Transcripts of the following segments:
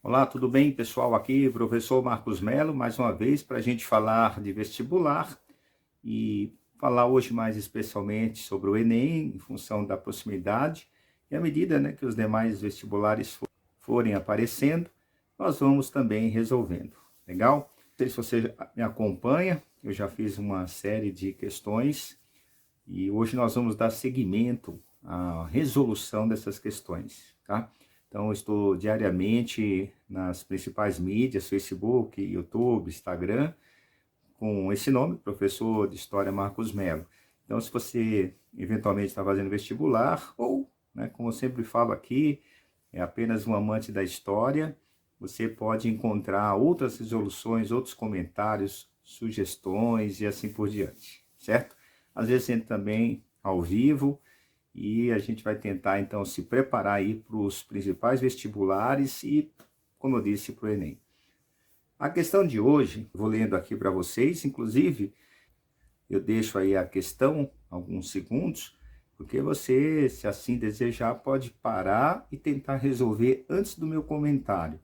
Olá, tudo bem, pessoal? Aqui, professor Marcos Melo, mais uma vez, para a gente falar de vestibular e falar hoje mais especialmente sobre o Enem, em função da proximidade, e à medida, que os demais vestibulares forem aparecendo, nós vamos também resolvendo. Legal? Não sei se você me acompanha, eu já fiz uma série de questões e hoje nós vamos dar seguimento à resolução dessas questões, tá? Então, eu estou diariamente nas principais mídias, Facebook, YouTube, Instagram, com esse nome, professor de História Marcos Melo. Então, se você eventualmente está fazendo vestibular, ou, como eu sempre falo aqui, é apenas um amante da história, você pode encontrar outras resoluções, outros comentários, sugestões e assim por diante, certo? Às vezes entra também ao vivo e a gente vai tentar então se preparar aí para os principais vestibulares e, como eu disse, para o Enem. A questão de hoje, vou lendo aqui para vocês, inclusive eu deixo aí a questão alguns segundos, porque você, se assim desejar, pode parar e tentar resolver antes do meu comentário.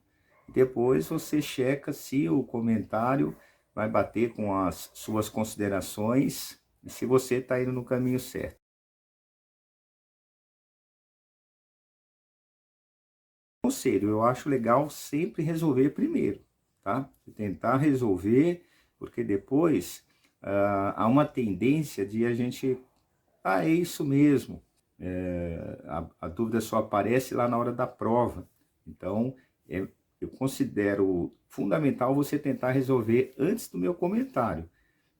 Depois você checa se o comentário vai bater com as suas considerações e se você está indo no caminho certo. Conselho, eu acho legal sempre resolver primeiro, tá? Tentar resolver, porque depois há uma tendência de a gente, é isso mesmo, a dúvida só aparece lá na hora da prova. Então, eu considero fundamental você tentar resolver antes do meu comentário.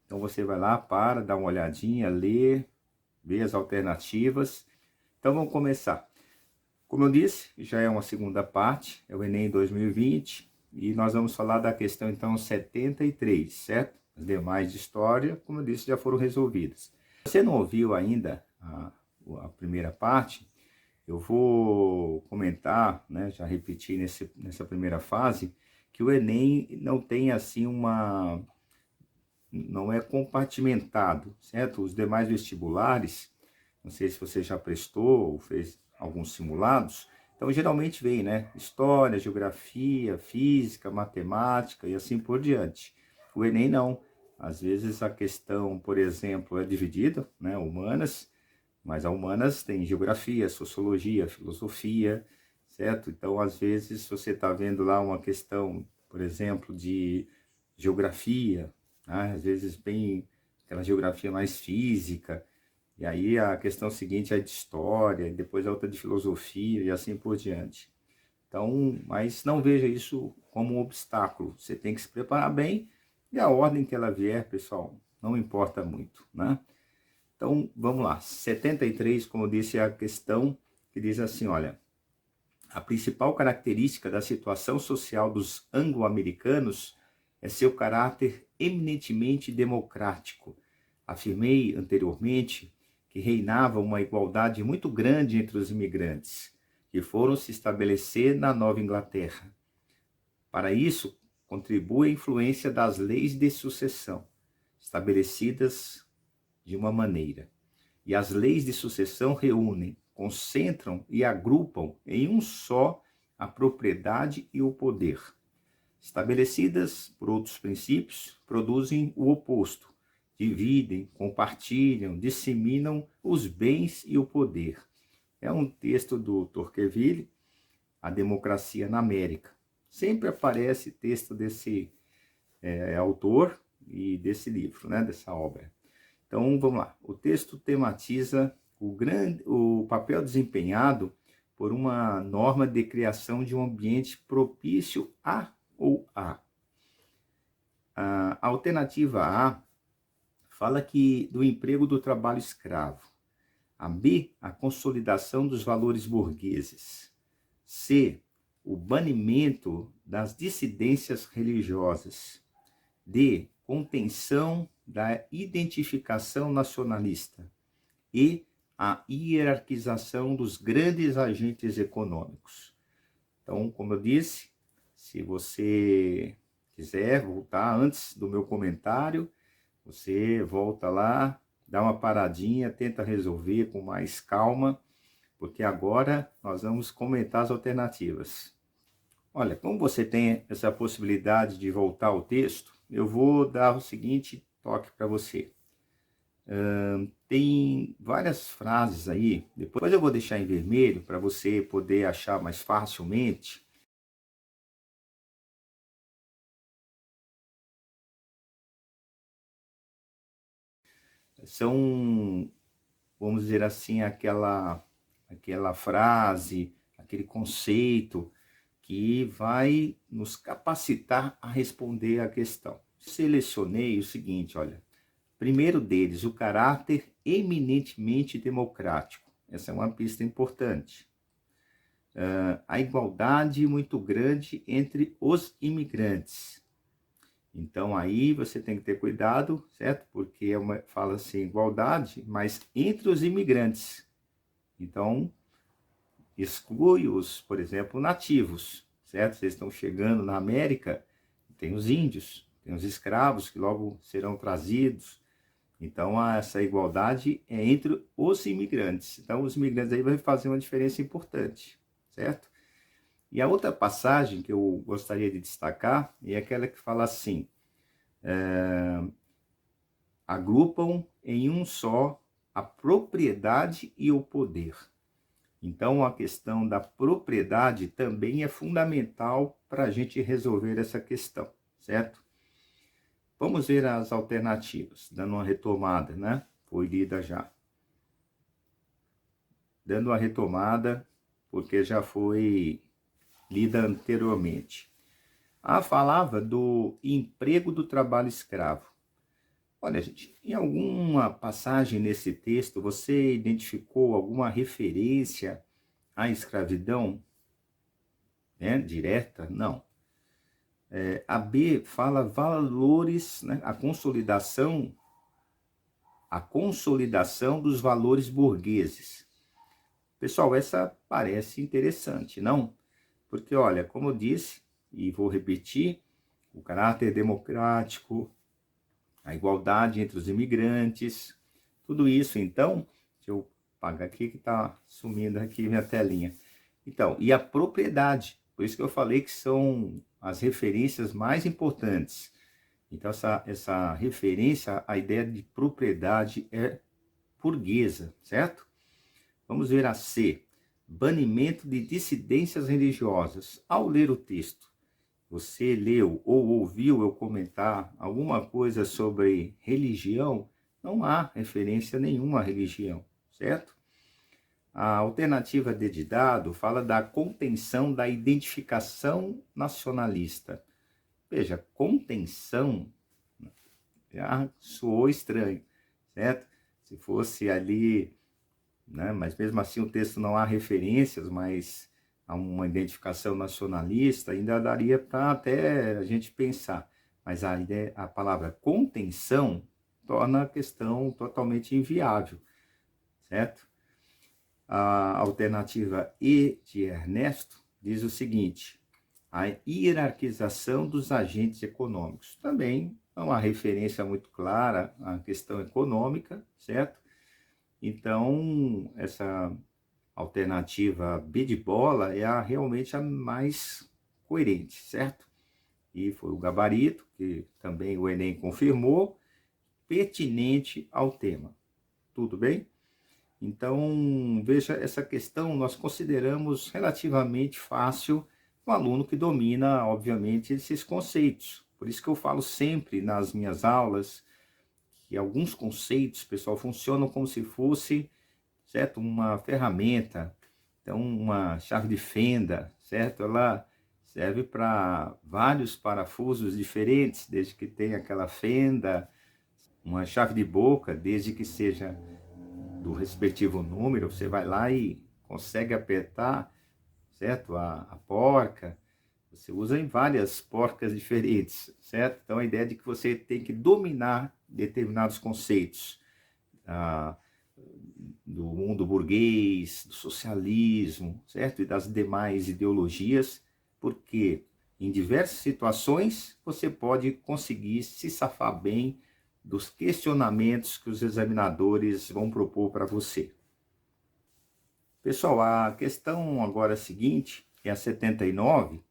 Então, você vai lá, dá uma olhadinha, lê, vê as alternativas. Então, vamos começar. Como eu disse, já é uma segunda parte, é o Enem 2020, e nós vamos falar da questão, então, 73, certo? As demais de história, como eu disse, já foram resolvidas. Se você não ouviu ainda a primeira parte, eu vou comentar, já repeti nessa primeira fase, que o Enem não tem assim não é compartimentado, certo? Os demais vestibulares, não sei se você já prestou ou fez alguns simulados, então geralmente vem, História, geografia, física, matemática e assim por diante. O Enem não. Às vezes a questão, por exemplo, é dividida, humanas, mas a humanas tem geografia, sociologia, filosofia, certo? Então, às vezes, você está vendo lá uma questão, por exemplo, de geografia, às vezes bem aquela geografia mais física, e aí a questão seguinte é de história, e depois a outra de filosofia e assim por diante. Então, mas não veja isso como um obstáculo. Você tem que se preparar bem e a ordem que ela vier, pessoal, não importa muito, né? Então, vamos lá. 73, como eu disse, é a questão que diz assim, olha, a principal característica da situação social dos anglo-americanos é seu caráter eminentemente democrático. Afirmei anteriormente que reinava uma igualdade muito grande entre os imigrantes, que foram se estabelecer na Nova Inglaterra. Para isso, contribui a influência das leis de sucessão, estabelecidas de uma maneira. E as leis de sucessão reúnem, concentram e agrupam em um só a propriedade e o poder. Estabelecidas por outros princípios, produzem o oposto. Dividem, compartilham, disseminam os bens e o poder. É um texto do Tocqueville, A Democracia na América. Sempre aparece texto desse autor e desse livro, dessa obra. Então, vamos lá. O texto tematiza o papel desempenhado por uma norma de criação de um ambiente propício a ou a. A alternativa A fala que do emprego do trabalho escravo. A B, a consolidação dos valores burgueses. C, o banimento das dissidências religiosas. D, contenção da identificação nacionalista. E a hierarquização dos grandes agentes econômicos. Então, como eu disse, se você quiser voltar antes do meu comentário, você volta lá, dá uma paradinha, tenta resolver com mais calma, porque agora nós vamos comentar as alternativas. Olha, como você tem essa possibilidade de voltar ao texto, eu vou dar o seguinte toque para você. Tem várias frases aí, depois eu vou deixar em vermelho para você poder achar mais facilmente. São, vamos dizer assim, aquela frase, aquele conceito que vai nos capacitar a responder à questão. Selecionei o seguinte, olha. Primeiro deles, o caráter eminentemente democrático. Essa é uma pista importante. A igualdade muito grande entre os imigrantes. Então aí você tem que ter cuidado, certo? Porque fala assim, igualdade, mas entre os imigrantes. Então, exclui os, por exemplo, nativos, certo? Vocês estão chegando na América, tem os índios, tem os escravos que logo serão trazidos. Então, essa igualdade é entre os imigrantes. Então, os imigrantes aí vão fazer uma diferença importante, certo? E a outra passagem que eu gostaria de destacar é aquela que fala assim, agrupam em um só a propriedade e o poder. Então, a questão da propriedade também é fundamental para a gente resolver essa questão, certo? Vamos ver as alternativas, dando uma retomada, né? Foi lida já. Dando uma retomada, porque já foi lida anteriormente. Falava do emprego do trabalho escravo. Olha, gente, em alguma passagem nesse texto, você identificou alguma referência à escravidão, né, direta? Não. A B fala valores, né, a consolidação dos valores burgueses. Pessoal, essa parece interessante, não? Porque, olha, como eu disse, e vou repetir, o caráter democrático, a igualdade entre os imigrantes, tudo isso, então, deixa eu apagar aqui que está sumindo aqui minha telinha. Então, e a propriedade, por isso que eu falei que são as referências mais importantes. Então, essa referência, a ideia de propriedade é burguesa, certo? Vamos ver a C. Banimento de dissidências religiosas. Ao ler o texto, você leu ou ouviu eu comentar alguma coisa sobre religião? Não há referência nenhuma à religião, certo? A alternativa D de dado fala da contenção da identificação nacionalista. Veja, contenção já soou estranho, certo? Se fosse ali, né? Mas mesmo assim o texto não há referências, mas há uma identificação nacionalista, ainda daria para até a gente pensar. Mas a palavra contenção torna a questão totalmente inviável, certo? A alternativa E de Ernesto diz o seguinte, a hierarquização dos agentes econômicos. Também é uma referência muito clara à questão econômica, certo? Então, essa alternativa B de bola é realmente a mais coerente, certo? E foi o gabarito, que também o Enem confirmou, pertinente ao tema. Tudo bem? Então, veja, essa questão nós consideramos relativamente fácil um aluno que domina, obviamente, esses conceitos. Por isso que eu falo sempre nas minhas aulas que alguns conceitos, pessoal, funcionam como se fosse, certo, uma ferramenta. Então, uma chave de fenda, certo? Ela serve para vários parafusos diferentes, desde que tenha aquela fenda, uma chave de boca, desde que seja do respectivo número, você vai lá e consegue apertar, certo? A porca, você usa em várias porcas diferentes, certo? Então a ideia é de que você tem que dominar determinados conceitos do mundo burguês, do socialismo, certo? E das demais ideologias, porque em diversas situações você pode conseguir se safar bem dos questionamentos que os examinadores vão propor para você. Pessoal, a questão agora seguinte é a 79,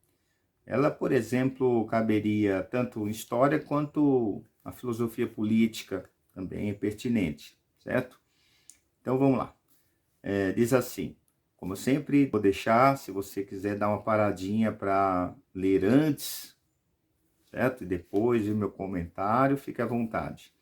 ela, por exemplo, caberia tanto em história quanto a filosofia política, também é pertinente, certo? Então vamos lá. Diz assim, como eu sempre vou deixar, se você quiser dar uma paradinha para ler antes, certo? E depois o meu comentário, fique à vontade.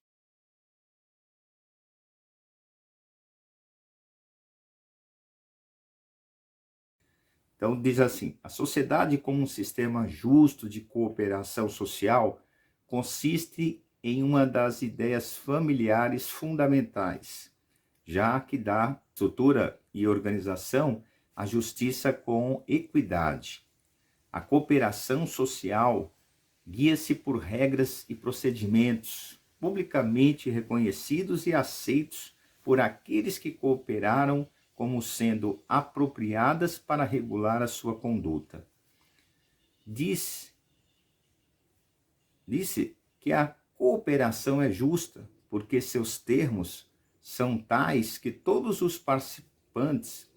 Então diz assim, a sociedade como um sistema justo de cooperação social consiste em uma das ideias familiares fundamentais, já que dá estrutura e organização à justiça com equidade. A cooperação social guia-se por regras e procedimentos publicamente reconhecidos e aceitos por aqueles que cooperaram como sendo apropriadas para regular a sua conduta. Disse que a cooperação é justa, porque seus termos são tais que todos os participantes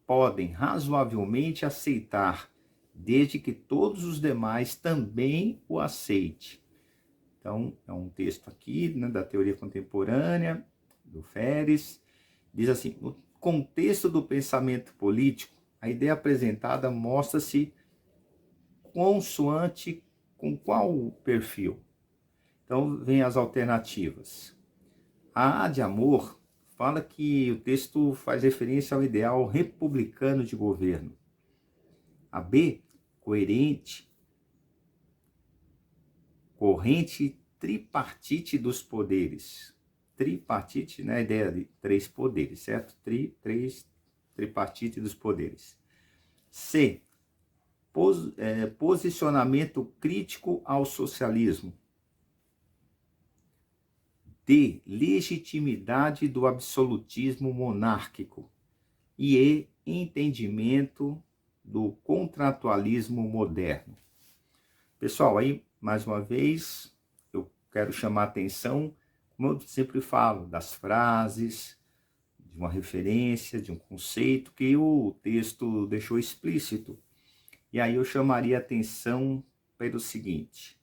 podem razoavelmente aceitar, desde que todos os demais também o aceitem. Então, é um texto aqui, né, da teoria contemporânea, do Ferris. Diz assim, no contexto do pensamento político, a ideia apresentada mostra-se consoante com qual perfil. Então, vem as alternativas. A A de amor fala que o texto faz referência ao ideal republicano de governo. A B, coerente, corrente tripartite dos poderes. Tripartite, né? A ideia de três poderes, certo? Tripartite dos poderes. C, posicionamento crítico ao socialismo. D, legitimidade do absolutismo monárquico. E E, entendimento do contratualismo moderno. Pessoal, aí, mais uma vez, eu quero chamar a atenção, como eu sempre falo, das frases, de uma referência, de um conceito que o texto deixou explícito. E aí eu chamaria a atenção pelo seguinte: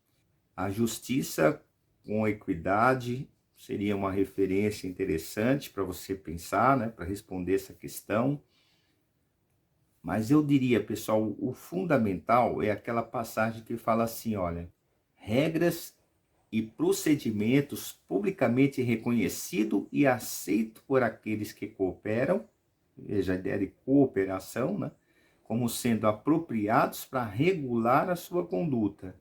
a justiça com equidade seria uma referência interessante para você pensar, né, para responder essa questão. Mas eu diria, pessoal, o fundamental é aquela passagem que fala assim, olha, regras e procedimentos publicamente reconhecido e aceito por aqueles que cooperam, veja a ideia de cooperação, né, como sendo apropriados para regular a sua conduta,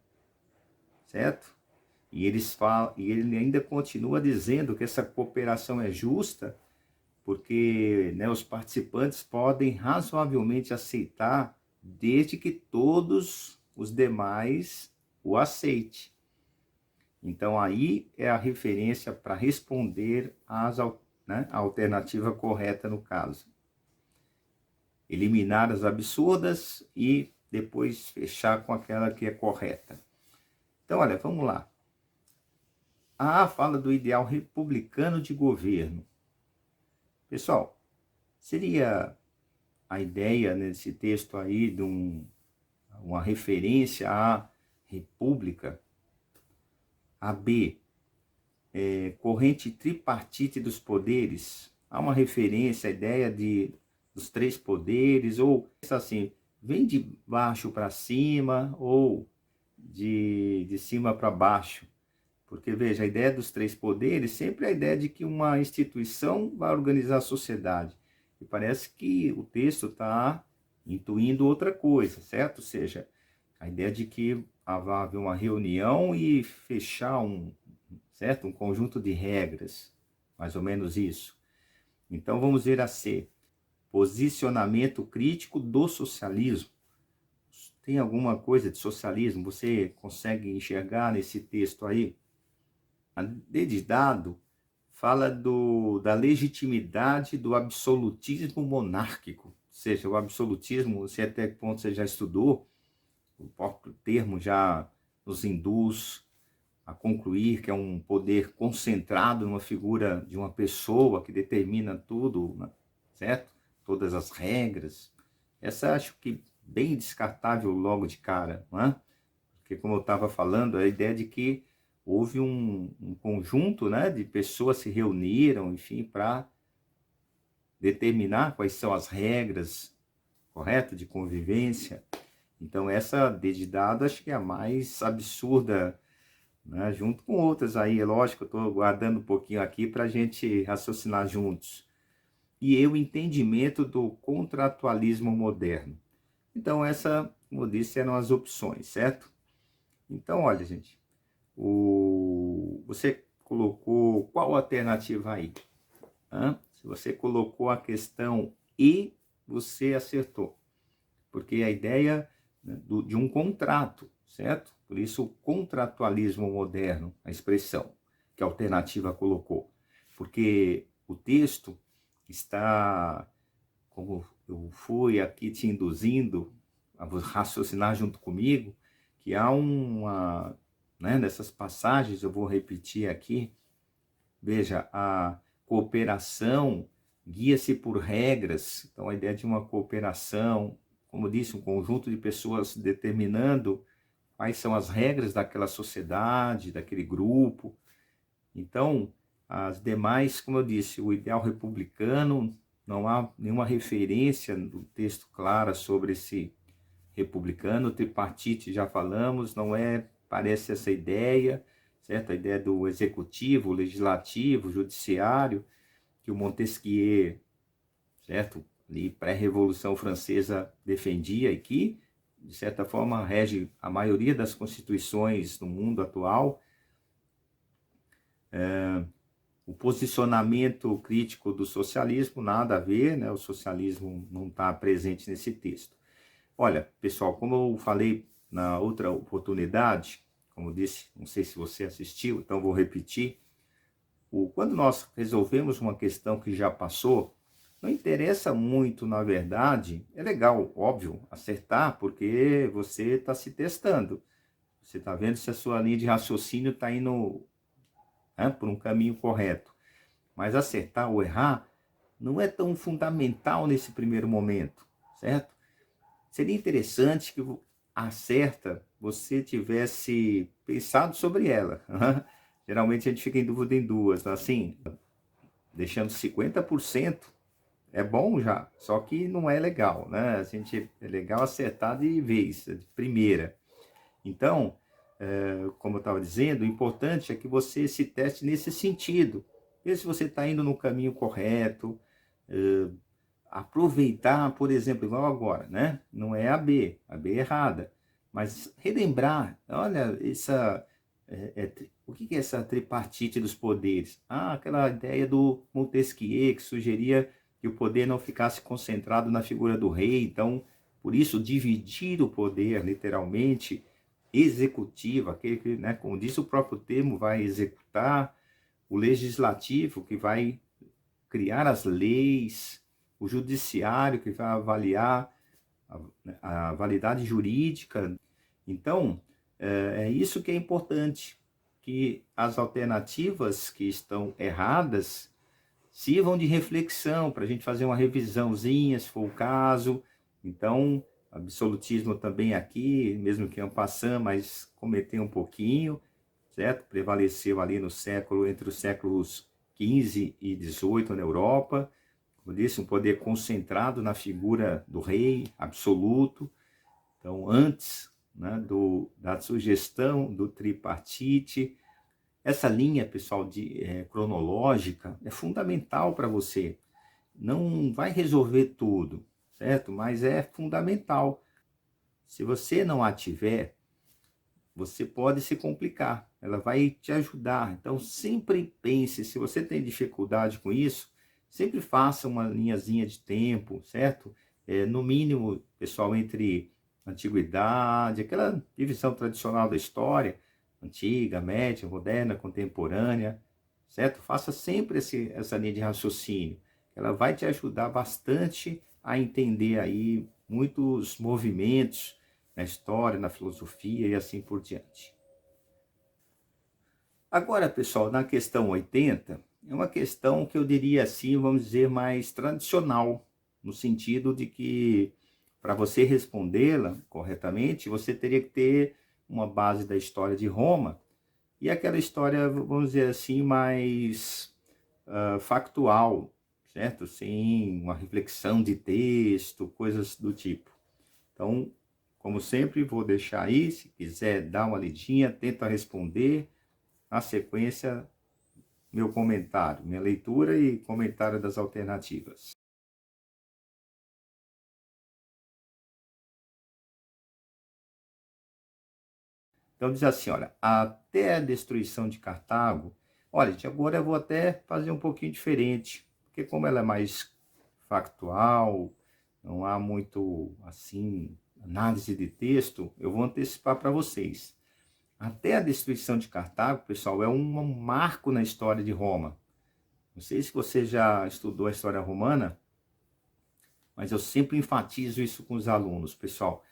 certo? E ele ainda continua dizendo que essa cooperação é justa, porque, né, os participantes podem razoavelmente aceitar, desde que todos os demais o aceitem. Então, aí é a referência para responder né, a alternativa correta no caso. Eliminar as absurdas e depois fechar com aquela que é correta. Então, olha, vamos lá. A fala do ideal republicano de governo. Pessoal, seria a ideia nesse texto aí de uma referência à república? A B, corrente tripartite dos poderes. Há uma referência à ideia dos três poderes, ou assim, vem de baixo para cima, ou de cima para baixo. Porque, veja, a ideia dos três poderes sempre é a ideia de que uma instituição vai organizar a sociedade. E parece que o texto está intuindo outra coisa, certo? Ou seja, a ideia de que vai haver uma reunião e fechar certo? Um conjunto de regras, mais ou menos isso. Então, vamos ver a C. Posicionamento crítico do socialismo. Tem alguma coisa de socialismo? Você consegue enxergar nesse texto aí? A D de dado fala da legitimidade do absolutismo monárquico. Ou seja, o absolutismo, não sei até que ponto você já estudou, o próprio termo já nos induz a concluir que é um poder concentrado numa figura de uma pessoa que determina tudo, né? Certo? Todas as regras. essa acho que bem descartável logo de cara, não é? Porque como eu estava falando, a ideia de que houve um conjunto, né, de pessoas se reuniram, enfim, para determinar quais são as regras, correto, de convivência. Então essa de dado acho que é a mais absurda, né, junto com outras aí, é lógico, eu estou guardando um pouquinho aqui para a gente raciocinar juntos. E o entendimento do contratualismo moderno. Então essa, como eu disse, eram as opções, certo? Então, olha, gente, você colocou qual alternativa aí? Se você colocou a questão e, você acertou. Porque a ideia, né, de um contrato, certo? Por isso o contratualismo moderno, a expressão que a alternativa colocou. Porque o texto está, como eu fui aqui te induzindo a raciocinar junto comigo, que há uma, né, nessas passagens, eu vou repetir aqui, veja, a cooperação guia-se por regras, então a ideia de uma cooperação, como disse, um conjunto de pessoas determinando quais são as regras daquela sociedade, daquele grupo. Então, as demais, como eu disse, o ideal republicano, não há nenhuma referência no texto clara sobre esse republicano, tripartite já falamos, não é, parece essa ideia, certo? A ideia do executivo, legislativo, judiciário, que o Montesquieu, certo? Ali pré-revolução francesa defendia e que, de certa forma, rege a maioria das constituições no mundo atual. O posicionamento crítico do socialismo, nada a ver, né? O socialismo não está presente nesse texto. Olha, pessoal, como eu falei na outra oportunidade, como eu disse, não sei se você assistiu, então vou repetir. Quando nós resolvemos uma questão que já passou, não interessa muito, na verdade, é legal, óbvio, acertar, porque você está se testando. Você está vendo se a sua linha de raciocínio está indo, né, por um caminho correto. Mas acertar ou errar não é tão fundamental nesse primeiro momento, certo? Seria interessante que a certa você tivesse pensado sobre ela. Geralmente a gente fica em dúvida em duas, assim, deixando 50% é bom já, só que não é legal, né? A gente, é legal acertar de vez, de primeira. Então, como eu estava dizendo, o importante é que você se teste nesse sentido. Ver se você está indo no caminho correto, aproveitar, por exemplo, igual agora, né? Não é a B é errada, mas relembrar, olha, o que é essa tripartite dos poderes? Aquela ideia do Montesquieu, que sugeria que o poder não ficasse concentrado na figura do rei, então, por isso, dividir o poder, literalmente, executivo, aquele que, né, como diz o próprio termo, vai executar, o legislativo, que vai criar as leis, o judiciário, que vai avaliar a validade jurídica. Então, é isso que é importante, que as alternativas que estão erradas sirvam de reflexão para a gente fazer uma revisãozinha, se for o caso. Então, absolutismo também aqui, mesmo que en passant, mas cometeu um pouquinho, certo? Prevaleceu ali no século, entre os séculos 15 e 18 na Europa. Como disse, um poder concentrado na figura do rei absoluto. Então, antes, né, da sugestão do tripartite, essa linha, pessoal, cronológica é fundamental para você. Não vai resolver tudo, certo? Mas é fundamental. Se você não a tiver, você pode se complicar. Ela vai te ajudar. Então, sempre pense, se você tem dificuldade com isso, sempre faça uma linhazinha de tempo, certo? No mínimo, pessoal, entre antiguidade, aquela divisão tradicional da história, antiga, média, moderna, contemporânea, certo? Faça sempre essa linha de raciocínio. Ela vai te ajudar bastante a entender aí muitos movimentos na história, na filosofia e assim por diante. Agora, pessoal, na questão 80, é uma questão que eu diria assim, vamos dizer, mais tradicional, no sentido de que para você respondê-la corretamente, você teria que ter uma base da história de Roma e aquela história, vamos dizer assim, mais factual, certo? Sem uma reflexão de texto, coisas do tipo. Então, como sempre, vou deixar aí, se quiser dar uma lidinha, tenta responder, na sequência, meu comentário, minha leitura e comentário das alternativas. Então diz assim, olha, até a destruição de Cartago, olha, gente, agora eu vou até fazer um pouquinho diferente, porque como ela é mais factual, não há muito, assim, análise de texto, eu vou antecipar para vocês. Até a destruição de Cartago, pessoal, é um marco na história de Roma. Não sei se você já estudou a história romana, mas eu sempre enfatizo isso com os alunos, pessoal.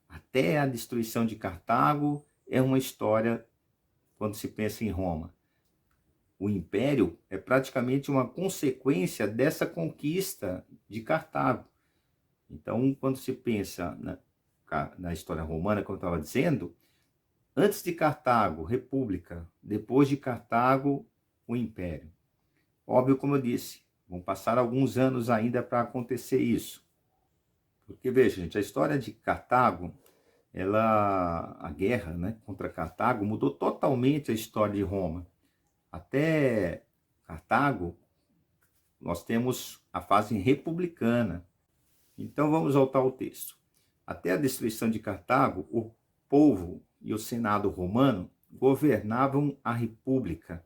Até a destruição de Cartago é uma história quando se pensa em Roma. O império é praticamente uma consequência dessa conquista de Cartago. Então, quando se pensa na história romana, como eu estava dizendo, antes de Cartago, república, depois de Cartago, o império. Óbvio, como eu disse, vão passar alguns anos ainda para acontecer isso. Porque, veja, gente, a história de Cartago, a guerra, né, contra Cartago mudou totalmente a história de Roma. Até Cartago, nós temos a fase republicana. Então vamos voltar ao texto. Até a destruição de Cartago, o povo e o Senado romano governavam a república.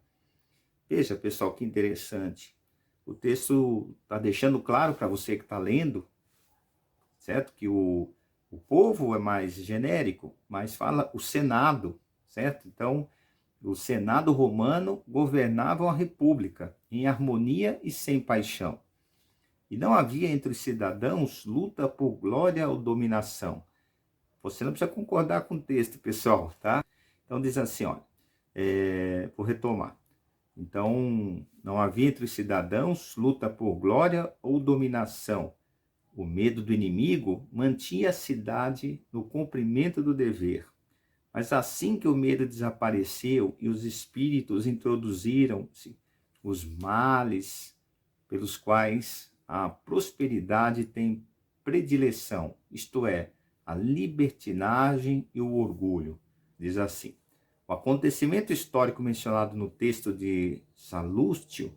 Veja, pessoal, que interessante. O texto está deixando claro para você que está lendo, certo? Que o povo é mais genérico, mas fala o Senado, certo? Então, o Senado romano governava a república em harmonia e sem paixão. E não havia entre os cidadãos luta por glória ou dominação. Você não precisa concordar com o texto, pessoal, tá? Então diz assim, olha, vou retomar. Então, não havia entre os cidadãos luta por glória ou dominação. O medo do inimigo mantinha a cidade no cumprimento do dever. Mas assim que o medo desapareceu e os espíritos introduziram-se, os males pelos quais a prosperidade tem predileção, isto é, a libertinagem e o orgulho. Diz assim, o acontecimento histórico mencionado no texto de Salústio,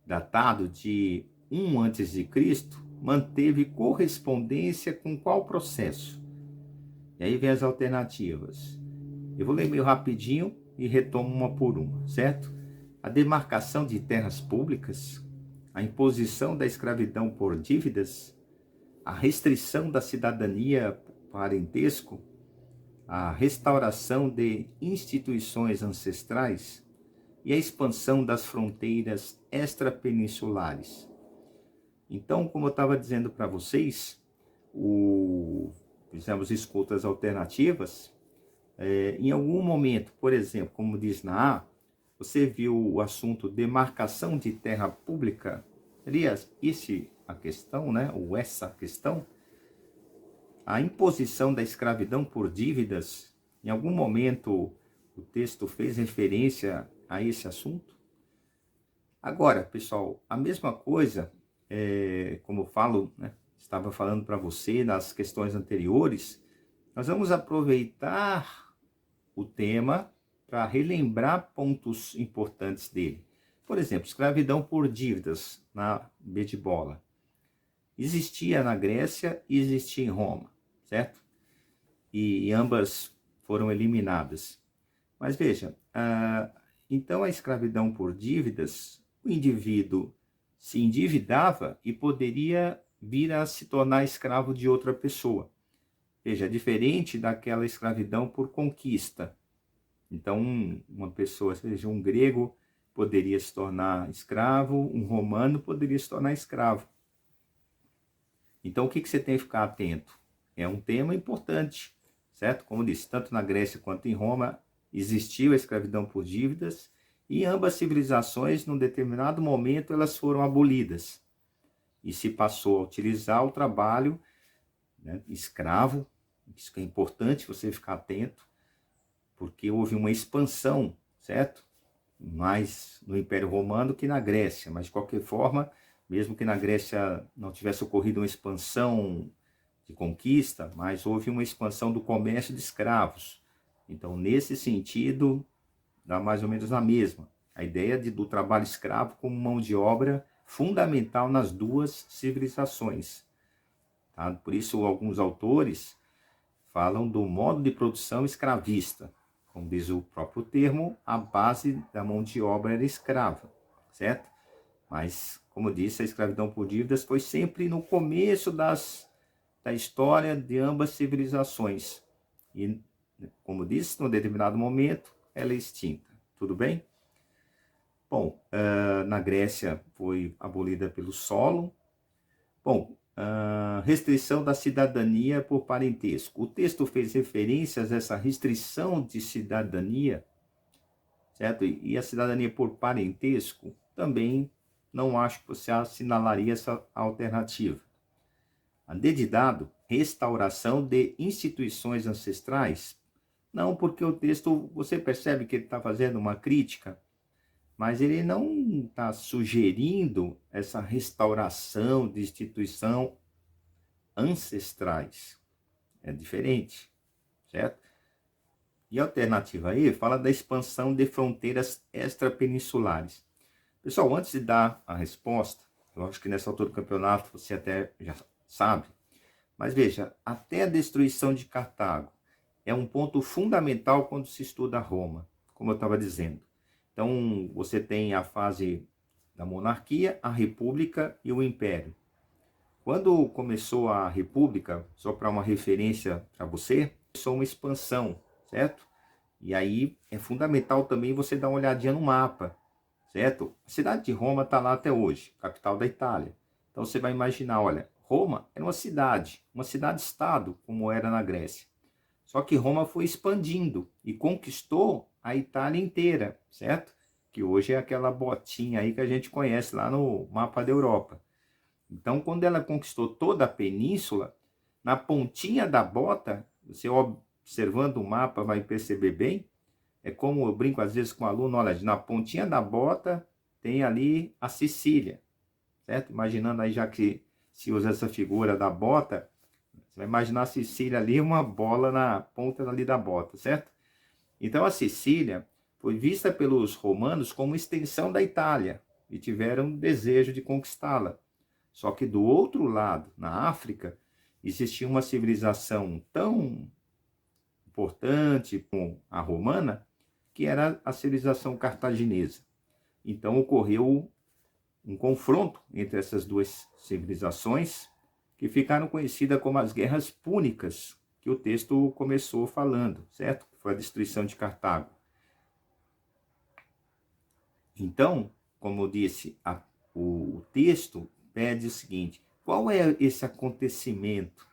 datado de 1 a.C., manteve correspondência com qual processo? E aí vem as alternativas. Eu vou ler meio rapidinho e retomo uma por uma, certo? A demarcação de terras públicas, a imposição da escravidão por dívidas, a restrição da cidadania parentesco, a restauração de instituições ancestrais e a expansão das fronteiras extrapeninsulares. Então, como eu estava dizendo para vocês, fizemos escutas alternativas. Em algum momento, por exemplo, como diz na A, você viu o assunto demarcação de terra pública? Seria a questão, né? Ou essa questão? A imposição da escravidão por dívidas, em algum momento o texto fez referência a esse assunto? Agora, pessoal, a mesma coisa, como eu falo, né? Estava falando para você nas questões anteriores, nós vamos aproveitar o tema para relembrar pontos importantes dele. Por exemplo, escravidão por dívidas na B de bola. Existia na Grécia e existia em Roma, certo? E ambas foram eliminadas. Mas veja, então a escravidão por dívidas, o indivíduo se endividava e poderia vir a se tornar escravo de outra pessoa. Veja, diferente daquela escravidão por conquista. Então, uma pessoa, seja um grego, poderia se tornar escravo, um romano poderia se tornar escravo. Então, o que você tem que ficar atento? É um tema importante, certo? Como disse, tanto na Grécia quanto em Roma existiu a escravidão por dívidas e ambas civilizações, num determinado momento, elas foram abolidas. e se passou a utilizar o trabalho, né, escravo. Isso que é importante você ficar atento, porque houve uma expansão, certo? Mais no Império Romano que na Grécia, mas de qualquer forma, mesmo que na Grécia não tivesse ocorrido uma expansão de conquista, mas houve uma expansão do comércio de escravos. Então, nesse sentido, dá mais ou menos na mesma. A ideia do trabalho escravo como mão de obra fundamental nas duas civilizações. Tá? Por isso, alguns autores falam do modo de produção escravista. Como diz o próprio termo, a base da mão de obra era escrava, certo? Mas, como eu disse, a escravidão por dívidas foi sempre no começo da história de ambas civilizações. E, como disse, num determinado momento, ela é extinta. Tudo bem? Bom, na Grécia foi abolida pelo Solon. Bom, restrição da cidadania por parentesco. O texto fez referências a essa restrição de cidadania, certo? E a cidadania por parentesco também não acho que você assinalaria essa alternativa. A D de dado, restauração de instituições ancestrais. Não, porque o texto, você percebe que ele está fazendo uma crítica, mas ele não está sugerindo essa restauração de instituição ancestrais. É diferente, certo? E a alternativa aí fala da expansão de fronteiras extrapeninsulares. Pessoal, antes de dar a resposta, eu acho que nessa altura do campeonato você até já sabe, mas veja, até a destruição de Cartago é um ponto fundamental quando se estuda Roma, como eu estava dizendo. Então, você tem a fase da monarquia, a república e o império. Quando começou a república, só para uma referência para você, começou uma expansão, certo? E aí é fundamental também você dar uma olhadinha no mapa, certo? A cidade de Roma está lá até hoje, capital da Itália. Então você vai imaginar, olha, Roma era uma cidade-estado, como era na Grécia. Só que Roma foi expandindo e conquistou a Itália inteira, certo? Que hoje é aquela botinha aí que a gente conhece lá no mapa da Europa. Então, quando ela conquistou toda a península, na pontinha da bota, você observando o mapa vai perceber bem, é como eu brinco às vezes com o aluno, olha, na pontinha da bota tem ali a Sicília, certo? Imaginando aí, já que se usa essa figura da bota, você vai imaginar a Sicília ali, uma bola na ponta ali da bota, certo? Então a Sicília foi vista pelos romanos como extensão da Itália e tiveram desejo de conquistá-la. Só que do outro lado, na África, existia uma civilização tão importante como a romana, que era a civilização cartaginesa. Então ocorreu um confronto entre essas duas civilizações, que ficaram conhecidas como as Guerras Púnicas, que o texto começou falando, certo? Foi a destruição de Cartago. Então, como eu disse, o texto pede o seguinte: qual é esse acontecimento,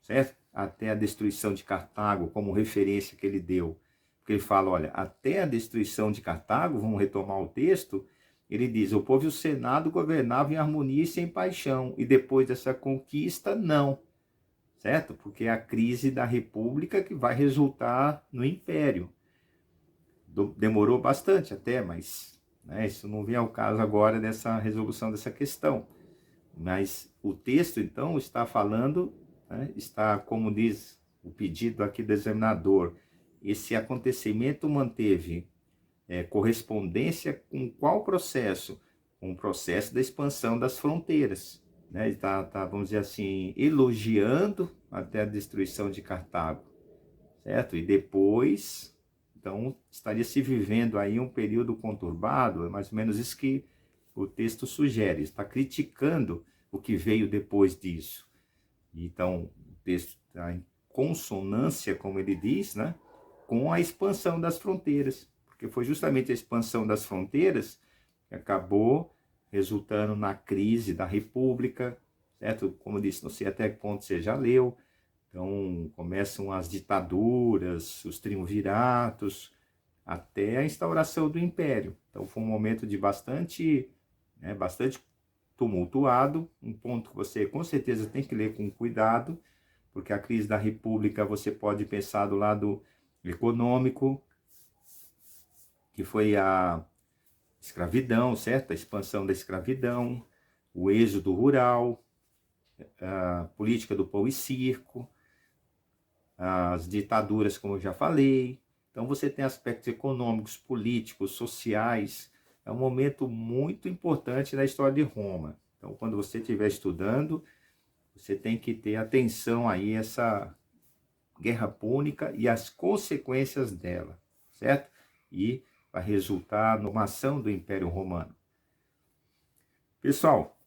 certo? Até a destruição de Cartago, como referência que ele deu. Porque ele fala, olha, até a destruição de Cartago, vamos retomar o texto, ele diz, o povo e o Senado governavam em harmonia e sem paixão, e depois dessa conquista, não, certo? Porque é a crise da República que vai resultar no Império. Demorou bastante até, mas né, isso não vem ao caso agora dessa resolução dessa questão. Mas o texto, então, está falando, né, está, como diz o pedido aqui do examinador, esse acontecimento manteve correspondência com qual processo? Com o processo da expansão das fronteiras. Né? Ele está, vamos dizer assim, elogiando até a destruição de Cartago, certo? E depois, então, estaria se vivendo aí um período conturbado, é mais ou menos isso que o texto sugere, está criticando o que veio depois disso. Então, o texto está em consonância, como ele diz, né, com a expansão das fronteiras, porque foi justamente a expansão das fronteiras que acabou resultando na crise da República, certo? Como eu disse, não sei até que ponto você já leu. Então, começam as ditaduras, os triunviratos, até a instauração do Império. Então, foi um momento de bastante tumultuado, um ponto que você com certeza tem que ler com cuidado, porque a crise da República você pode pensar do lado econômico, que foi a escravidão, certo? A expansão da escravidão, o êxodo rural, a política do pão e circo, as ditaduras, como eu já falei. Então você tem aspectos econômicos, políticos, sociais. É um momento muito importante na história de Roma. Então, quando você estiver estudando, você tem que ter atenção aí a essa guerra púnica e as consequências dela, certo? E vai resultar numa ação do Império Romano. Pessoal,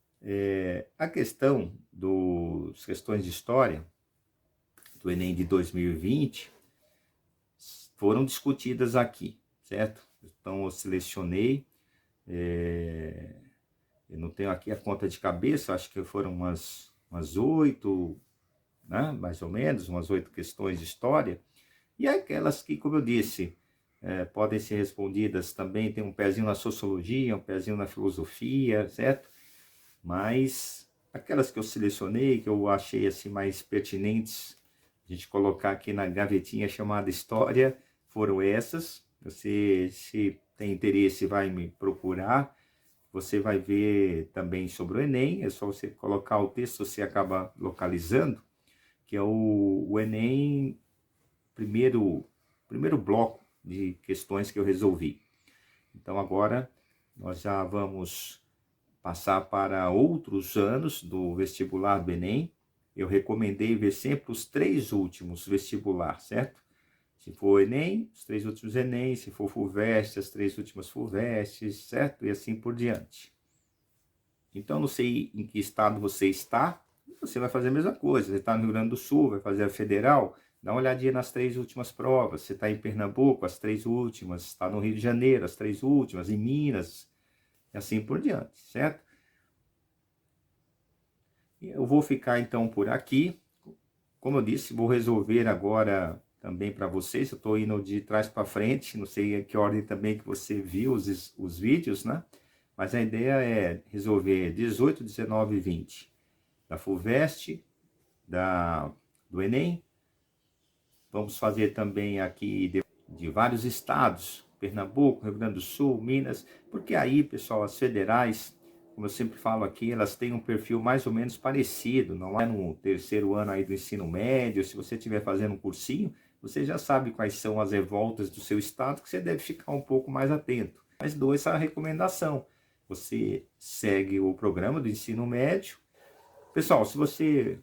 a questão das questões de história do Enem de 2020 foram discutidas aqui, certo? Então eu selecionei, eu não tenho aqui a conta de cabeça, acho que foram umas 8, né? Mais ou menos, umas 8 questões de história, e aquelas que, como eu disse, podem ser respondidas também, tem um pezinho na sociologia, um pezinho na filosofia, certo? Mas aquelas que eu selecionei, que eu achei assim mais pertinentes, a gente colocar aqui na gavetinha chamada História, foram essas. Você, se tem interesse, vai me procurar. Você vai ver também sobre o Enem, é só você colocar o texto, você acaba localizando, que é o Enem, primeiro bloco de questões que eu resolvi. Então agora nós já vamos passar para outros anos do vestibular do Enem. Eu recomendei ver sempre os 3 últimos vestibular, certo? Se for Enem, os 3 últimos Enem, se for FUVEST, as 3 últimas FUVESTs, certo? E assim por diante. Então, não sei em que estado você está, você vai fazer a mesma coisa. Você está no Rio Grande do Sul, vai fazer a federal, dá uma olhadinha nas 3 últimas provas. Você está em Pernambuco, as 3 últimas, está no Rio de Janeiro, as 3 últimas, em Minas, e assim por diante, certo? Eu vou ficar então por aqui. Como eu disse, vou resolver agora também para vocês. Eu estou indo de trás para frente, não sei em que ordem também que você viu os vídeos, né? Mas a ideia é resolver 18, 19 e 20 da FUVEST, do Enem. Vamos fazer também aqui de vários estados, Pernambuco, Rio Grande do Sul, Minas, porque aí, pessoal, as federais, como eu sempre falo aqui, elas têm um perfil mais ou menos parecido, não é no terceiro ano aí do ensino médio. Se você estiver fazendo um cursinho, você já sabe quais são as revoltas do seu estado, que você deve ficar um pouco mais atento. Mas dou essa recomendação, você segue o programa do ensino médio. Pessoal, se você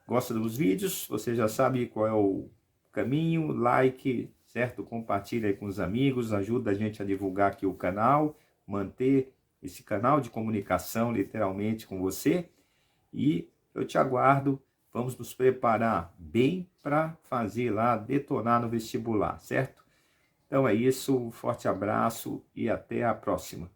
gosta dos vídeos, você já sabe qual é o caminho, like, certo? Compartilha aí com os amigos, ajuda a gente a divulgar aqui o canal, manter esse canal de comunicação literalmente com você, e eu te aguardo. Vamos nos preparar bem para fazer lá, detonar no vestibular, certo? Então é isso, um forte abraço e até a próxima.